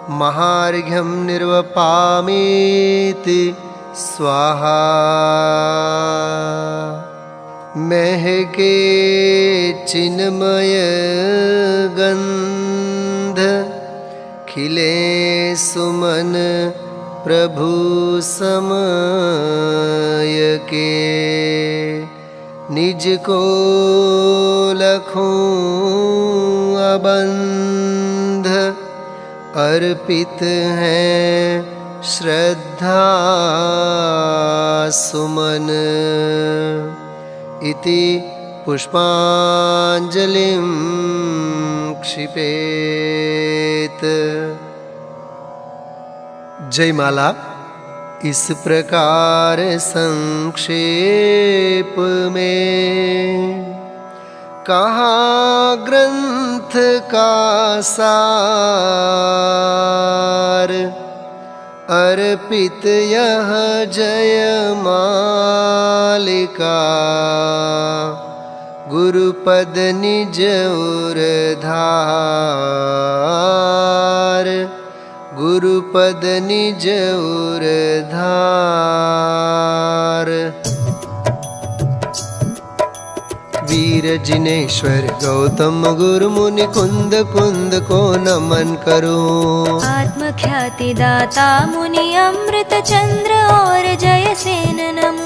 महार्घ्यं निर्वपामीति स्वाहा। महके चिन्मय गंध, खिले सुमन प्रभु समय के, निज को लखूं अबंध, अर्पित हैं श्रद्धा सुमन। इति पुष्पांजलिं क्षिपेत। जयमाला इस प्रकार संक्षेप में कहा ग्रंथ का सार, अर्पित यह जयमालिका, गुरुपद निज उरधार, गुरुपद निज उरधार। वीर जिनेश्वर गौतम गुरु मुनि कुंद कुंद को नमन करूं। आत्मख्याति दाता मुनि अमृत चंद्र और जयसेन नमो।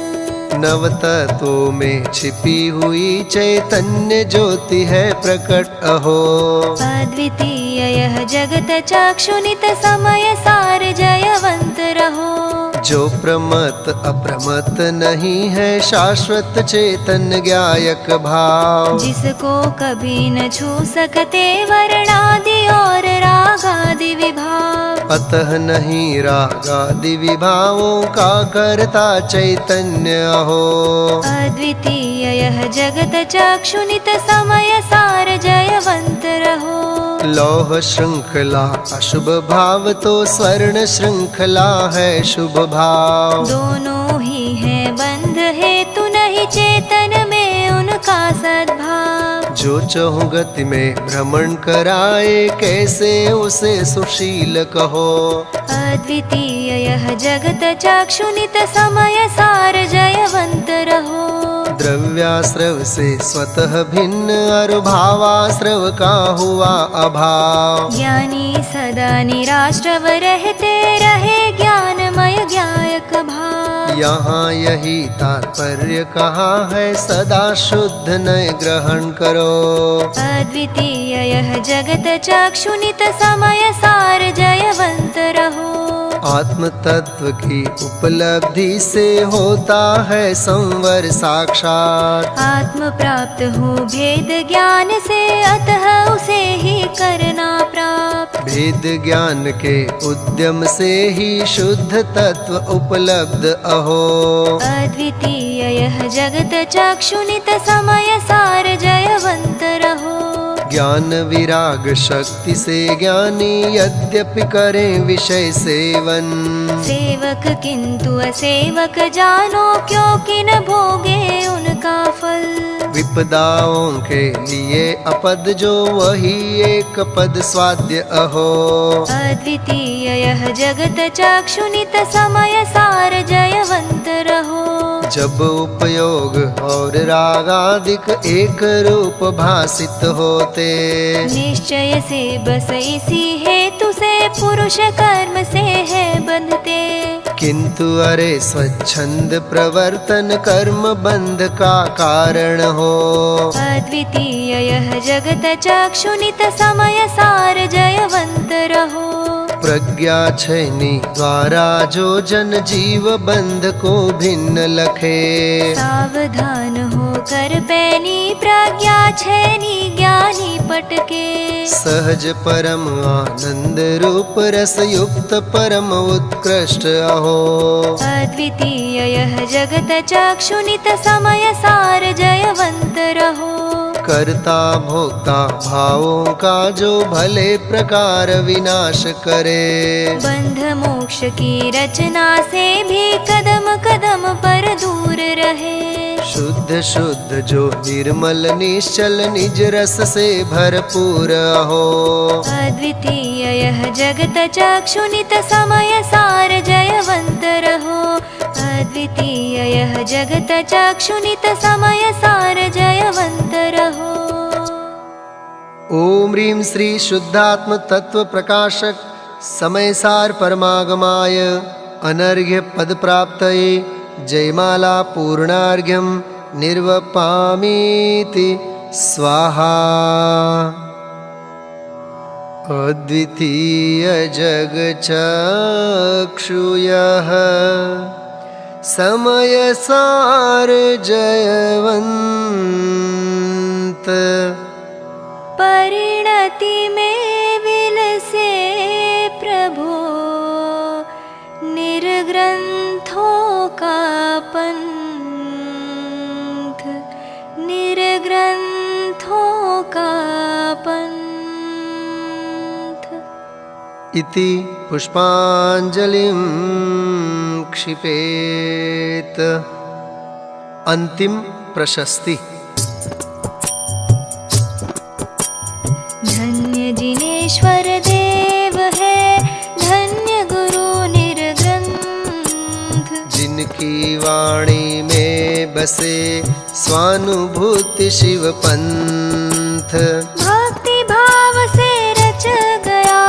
नव तत्वों में छिपी हुई चैतन्य ज्योति है प्रकट अहो। अद्वितीय यह जगत चाक्षुनित समय सार जयवंत रहो। जो प्रमत अप्रमत नहीं है शाश्वत चेतन ज्ञायक भाव, जिसको कभी न छू सकते वर्णादि और रागादि विभाव। अतः नहीं रागादि विभावों का करता चैतन्य अहो। अद्वितीय यह जगत चाक्षुनित समय सार जयवंत रहो। लौह श्रृंखला अशुभ भाव तो स्वर्ण श्रृंखला है शुभ भाव। दोनों ही है बंध हेतु नहीं चेतन में उनका सद्भाव। जो चहुं गति में भ्रमण कराए कैसे उसे सुशील कहो। अद्वितीय यह जगत चाक्षुनित समय सार जयवंत रहो। द्रव्याश्रव से स्वतः भिन्न और भावाश्रव का हुआ अभाव। ज्ञानी सदा निराश्रव रहते रहे ज्ञानमय ज्ञायक भाव। यहाँ यही तात्पर्य कहा है सदा शुद्ध नय ग्रहण करो। अद्वितीय यह जगत चाक्षुनित समय सार जयवंत रहो। आत्म तत्व की उपलब्धि से होता है संवर साक्षात। आत्म प्राप्त हो भेद ज्ञान से अतः उसे ही करना प्राप्त। भेद ज्ञान के उद्यम से ही शुद्ध तत्व उपलब्ध अहो। अद्वितीय यह जगत चाक्षुनित समय सार जयवंत रहो। ज्ञान विराग शक्ति से ज्ञानी यद्यपि करें विषय सेवन। सेवक किंतु असेवक जानो क्योंकि न भोगे उनका फल। विपदाओं के लिए अपद जो वही एक पद स्वाद्य अहो। अद्वितीय यह जगत चाक्षुनित समय सार जयवंत रहो। जब उपयोग और रागादिक एक रूप भासित होते, निश्चय से बस इसी हेतु से पुरुष कर्म से है बंधते। किंतु अरे स्वच्छंद प्रवर्तन कर्म बंध का कारण हो। अद्वितीय यह जगत चाक्षुनित समय सार जयवंत रहो। प्रज्ञा छैनी द्वारा जो जन जीव बंध को भिन्न लखे। सावधान होकर पैनी प्रज्ञा छैनी ज्ञानी पटके। सहज परम आनंद रूप रस युक्त परम उत्कृष्ट अहो। अद्वितीय यह जगत चाक्षुनित समय सार जयवंत रहो। कर्ता भोक्ता भावों का जो भले प्रकार विनाश करे। बंध मोक्ष की रचना से भी कदम कदम पर दूर रहे। शुद्ध शुद्ध जो निर्मल निश्चल निज रस से भरपूर अहो। अद्वितीय यह जगत चाक्षुनित समय सार जयवंत रहो। अद्वितीय यह जगत चाक्षुनित समय सार जयवंत रहो। ओम ह्रीं श्री शुद्धात्म तत्व प्रकाशक समय सार परमागमाय अनर्घ्य पद प्राप्तये जयमाला पूर्णार्घ्यं निर्वपामीति स्वाहा। अद्वितीय जगचक्षुयः समय सार जयवंत परिणति में विलसे प्रभो निर्ग्रंथों का पंथ, निर्ग्रंथों का पंथ। इति पुष्पांजलिं क्षिपेत। अंतिम प्रशस्ति। धन्य जिनेश्वर देव है, धन्य गुरु निर्ग्रंथ, जिनकी वाणी में बसे स्वानुभूति शिव पंथ। भक्ति भाव से रच गया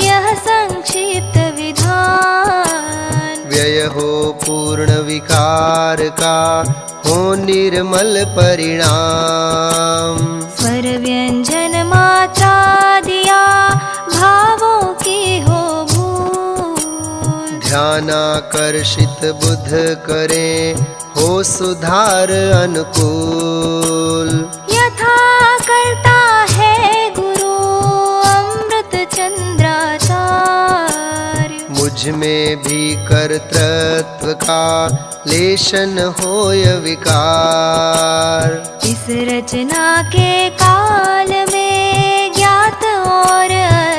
यह संक्षिप्त विधान। व्यय हो पूर्ण विकार का, हो निर्मल परिणाम। स्वर व्यंजन मात्रा दिया, भावों की हो भूल। ध्यानाकर्षित बुध करें, हो सुधार अनुकूल। यथा करता है गुरु अमृत चंद्राचार्य, मुझ में भी कर्तृत्व का लेशन होय विकार। इस रचना के काल में ज्ञात और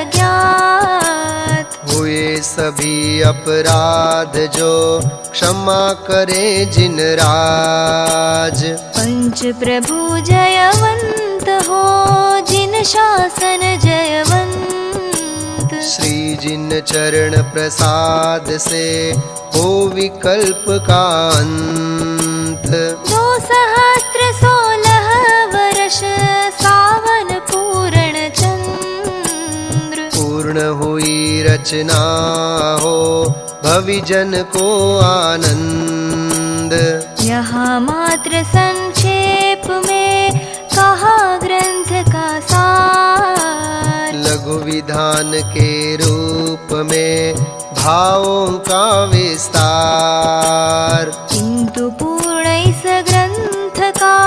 अज्ञात हुए सभी अपराध जो क्षमा करे जिन राज। पंच प्रभु जयवंत हो, जिन शासन जयवंत। श्री जिन चरण प्रसाद से हो विकल्प का अंत। 216 वर्ष सावन पूर्ण चंद्र, पूर्ण हुई रचना हो भविजन को आनंद। यहाँ मात्र संक्षेप में कहा ग्रंथ का सार। लघु विधान के रूप में भावों का विस्तार। किंतु पूर्ण इस ग्रंथ का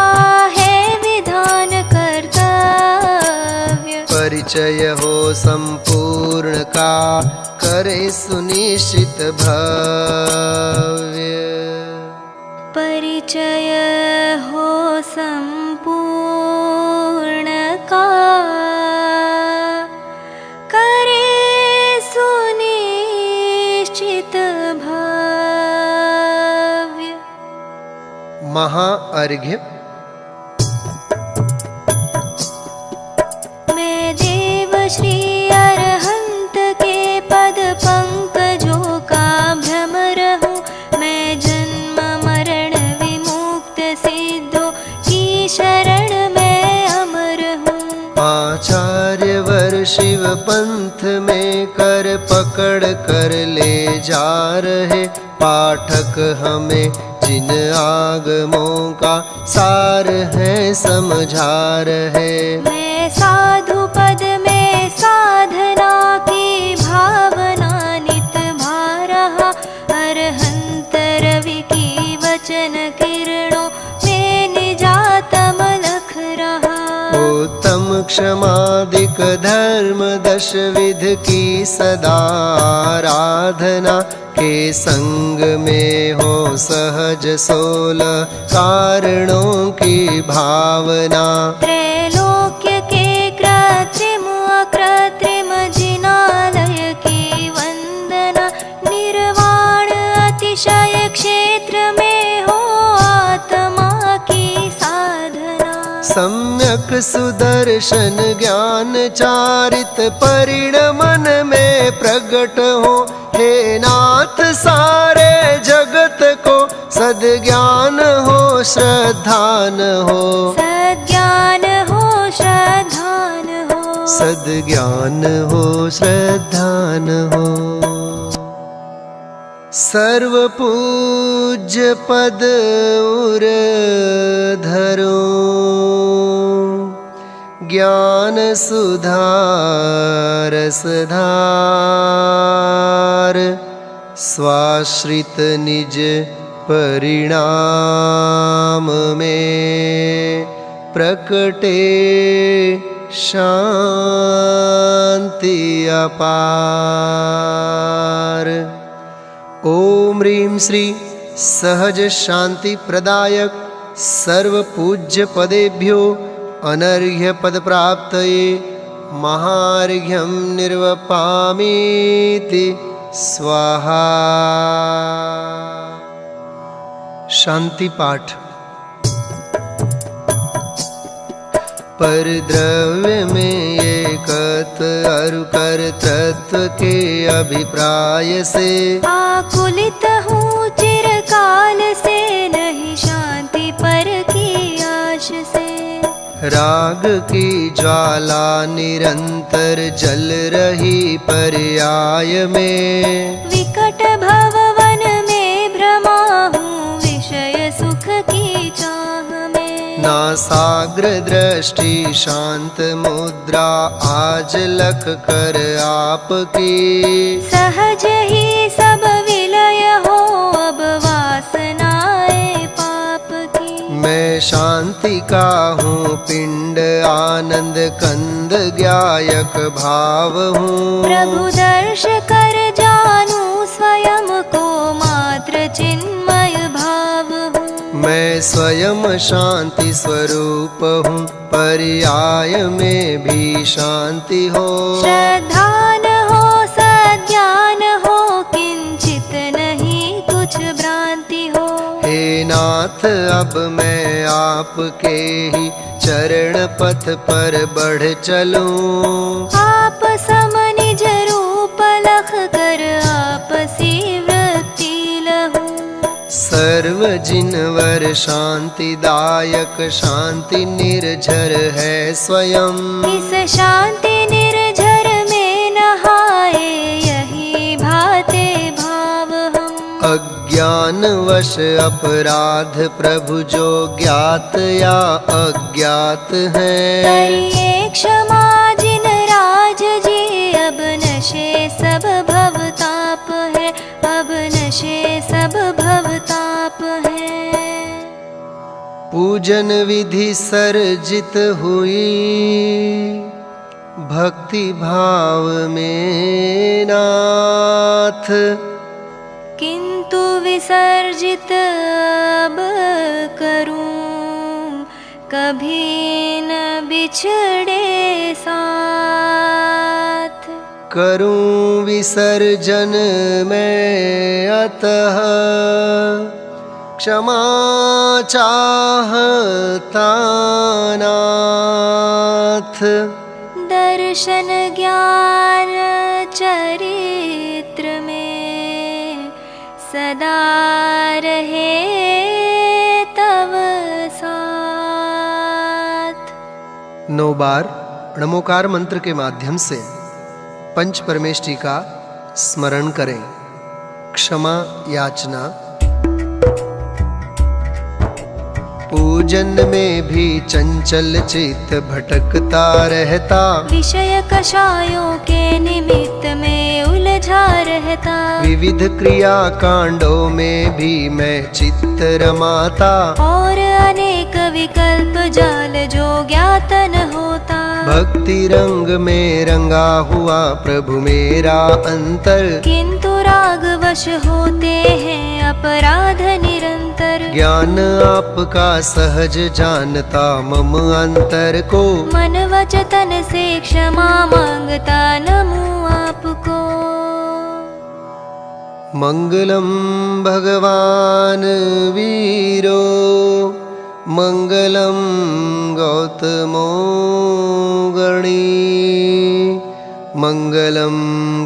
है विधान कर्तव्य। परिचय हो संपूर्ण का, करे सुनिश्चित भव्य। परिचय हो संपूर्ण का, करे सुनिश्चित भव्य। महाअर्घ्य। मैं देव श्री अरहंत के पद पंकजों का भ्रमर हूँ। मैं जन्म मरण विमुक्त सिद्धों की शरण में अमर हूँ। आचार्य वर शिव पंथ में कर पकड़ कर ले जा रहे पाठक हमें जिन आगमों का सार है समझा रहे। मैं साधु पद में साधना की भावना नित भा रहा। अरहंत रवि की वचन किरणों में निजातम लख रहा। उत्तम क्षमादिक धर्म दश विध की सदा आराधना के संग में हो सहज 16 कारणों की भावना। त्रैलोक्य के कृत्रिम अकृत्रिम जिनालय की वंदना। निर्वाण अतिशय क्षेत्र में हो आत्मा की साधना। सम्यक सुदर्शन ज्ञान चारित परिणमन में प्रगट हो। हे नाथ सारे जगत को सद्ज्ञान हो श्रद्धान हो। सद्ज्ञान हो श्रद्धान हो। सद्ज्ञान हो श्रद्धान हो। सर्व पूज्य पद उर धरो, ज्ञान सुधार सधार। स्वाश्रित निज परिणाम में, प्रकटे शांति अपार। ओम ह्रीं श्री सहज शांति प्रदायक सर्व पूज्य पदेभ्यो अनर्घ्य पद प्राप्तये महार्घ्यं निर्वपामीति स्वाहा। शांति पाठ। पर द्रव्य में एकत अरु कर्तृत्व के अभिप्राय से, आकुलित हूँ चिरकाल से, नहीं शांति पर की आश से। राग की ज्वाला निरंतर जल रही पर्याय में, विकट भवन में भ्रमा हूँ विषय सुख की चाह में। नासाग्र दृष्टि शांत मुद्रा आज लख कर आपकी, सहज ही सब विलय हो अब वासनाएं पाप की। मैं शांति का हूँ पिंड आनंद कंद ज्ञायक भाव हूँ। प्रभु दर्श कर जानू स्वयं को मात्र चिन्मय भाव हूँ। मैं स्वयं शांति स्वरूप हूँ, पर्याय में भी शांति हो। श्रद्धान हो सद्ज्ञान हो, किंचित नहीं कुछ भ्रांति हो। हे नाथ अब मैं आपके ही चरण पथ पर बढ़ चलूं। आप सम निज रूप लख कर आपसी वृत्ति लहूं। सर्व जिनवर शांतिदायक शांति निर्झर है स्वयं। इस शांति निर्झर में नहाए यही भाते भाव हम। अज्ञानवश अपराध प्रभु जो ज्ञात या अज्ञात हैं, करिए क्षमा जिन राज जी। अब नशे सब भवताप है, अब नशे सब भवताप है। पूजन विधि सर्जित हुई भक्ति भाव में नाथ, किंतु विसर्जित अब करूं कभी न बिछड़े साथ। करूं विसर्जन मैं अतः क्षमा चाहता नाथ। दर्शन ज्ञान चरित्र में सदा रहे तव साथ। 9 बार नमोकार मंत्र के माध्यम से पंच परमेष्टि का स्मरण करें। क्षमा याचना। पूजन में भी चंचल चित्त भटकता रहता, विषय कषायों के निमित्त में उलझा रहता। विविध क्रिया कांडों में भी मैं चित्त रमाता, और अनेक विकल्प जाल जो ज्ञात न होता। भक्ति रंग में रंगा हुआ प्रभु मेरा अंतर, किंतु राग वश होते हैं अपराध निरंतर। ज्ञान आपका सहज जानता मम अंतर को, मन वचन से क्षमा मांगता नमो आपको। मंगलम भगवान वीरो, मंगलम गौतमो गणी, मंगलम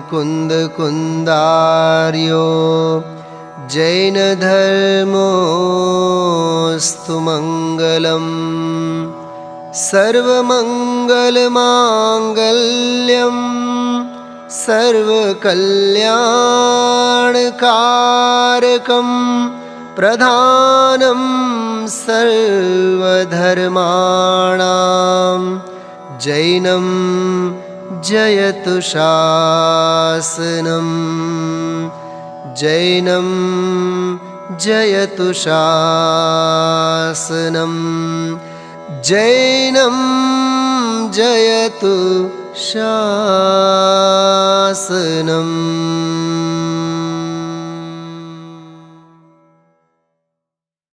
कुंद कुंदार्यो, जैन धर्मोस्तु मंगलम। सर्वमङ्गलमाङ्गल्यं सर्वकल्याणकारकं प्रधानं सर्वधर्माणां जैनं जयतु शासनं जैनं जयतु शासनं जैनं जयतु शासनम्।